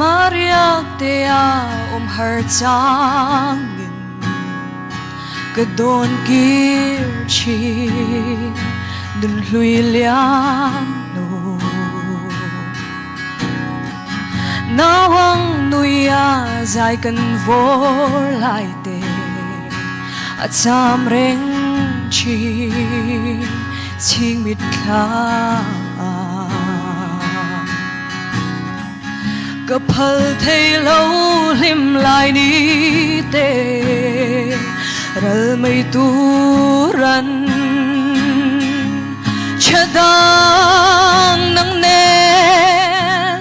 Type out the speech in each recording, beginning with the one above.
Mariak tea harcangin Kadon kirchi Dun hlui liang no Nawang nuya zai kan vor lai te At sam reng chi Ching mit kha Kapal thay lâu lim lại đi tê Ral mây tu ran Chadang nang ne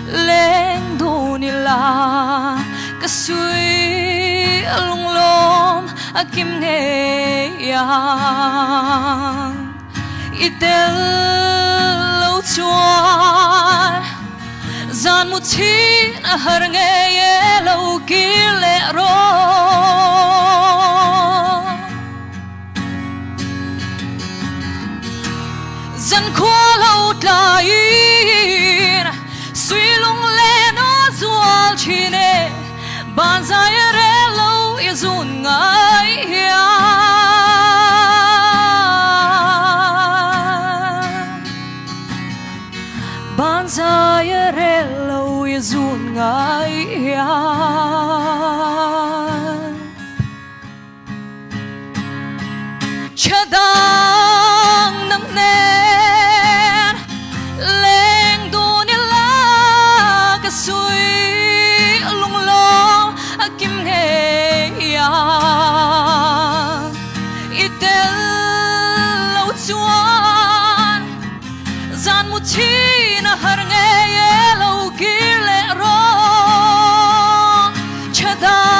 Leng du nila Kasui lung lom Akim nghe yang Itel lâu chuan Gian một chi na har nghe ye lâu kia lệ ro Gian khoa lâu trai suy lung lệ nó dual chi nè ban dài re lâu ye zun ngai ya ban dài re lâu ye zun ngai ya chadang nang nen leng du ni la ka sui lung lo akim he ya itel lâu chuan gian một chi na har nghe ye lâu kia lệ ro chadang